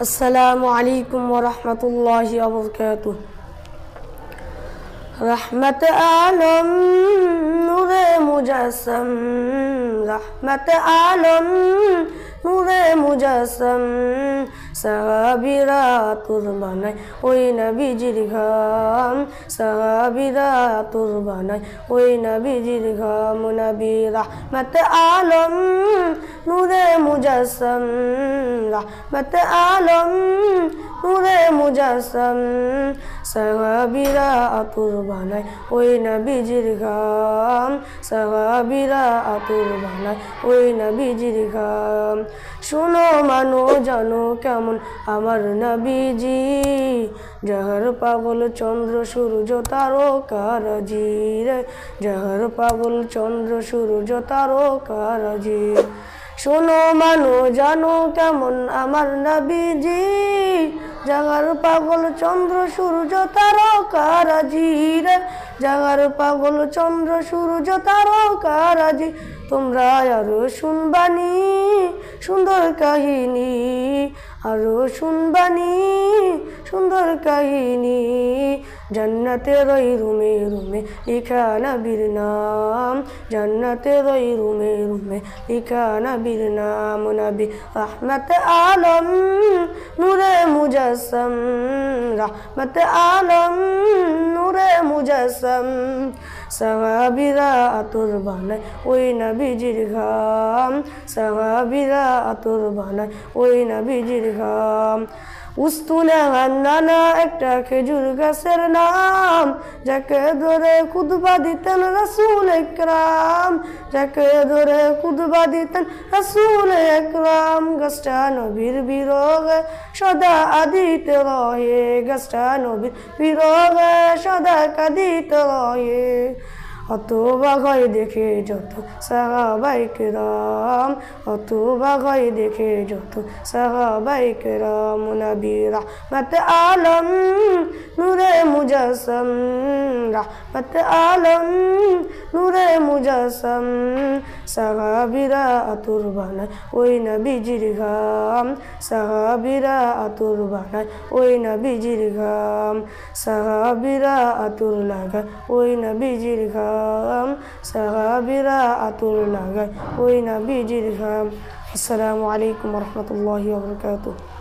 আসসালামু আলাইকুম ওয়া রাহমাতুল্লাহি ওয়া বারাকাতুহু। রহমত আলম নূরে মুজাসসম, রহমত আলম নূরে মুজাসসম, সাহাবীরা আতর বানায় ওই নবীজির ঘাম, সাহাবীরা আতর বানায় ওই নবীজির ঘাম। নবী রহমত আলম নূরে মুজাসসম, রহমত আলম নূরে মুজাসসম, সাহাবীরা আতর বানায় ওই নবীজির ঘাম, সাহাবীরা আতর বানায় ওই নবীজির ঘাম। শোনো মানো জানো কেমন আমার নবীজি, যাহার পাগল চন্দ্র সূর্য তারকারাজি রে, যাহার পাগল চন্দ্র সূর্য তারকারাজি। শোনো মানো জানো কেমন আমার নবীজি, যাহার পাগল চন্দ্র সূর্য তারকারাজি রে, যাহার পাগল চন্দ্র সূর্য তারকারাজি। তোমরা আরো শুনবানি সুন্দর কাহিনী, আরো শুনবানি সুন্দর কাহিনী। জান্নাতের ওই রুমে রুমে লিখা নবীর নাম, জান্নাতের ওই রুমে রুমে লিখা নবীর নাম। নবী রহমত আলম নূরে মুজাসসম, রহমত আলম নূরে মুজাসসম, সাহাবীরা আতর বানায় ওই নবীজির ঘাম, সাহাবীরা আতর বানায় ওই নবীজির ঘাম। উস্তুনে হান্নানা একটা খেজুর গাছের নাম, যাকে ধরে খুতবা দিতেন রাসূল আকরাম, যাকে ধরে খুতবা দিতেন রাসূল আকরাম। গাছটা নবীর বিরহে সদা কাঁদিতে রহে, গাছটা নবীর বিরহে সদা কাঁদিতে রহে। হতবাক হয় দেখে যত সাহাবায়ে কেরাম, হতবাক হয় দেখে যত সাহাবায়ে কেরাম। নবী রহমত আলম নূরে মুজাসসম, রহমত আলম নূরে মুজাসসম, সাহাবীরা আতর বানায় ওই নবীজির ঘাম, সাহাবীরা আতর বানায় ওই নবীজির ঘাম, সাহাবীরা আতর লাগায় ওই নবীজির ঘাম, সাহাবীরা আতর লাগায় ওই নবীজির ঘাম। আসসালামু আলাইকুম ওয়া রাহমাতুল্লাহি ওয়া বারাকাতুহু।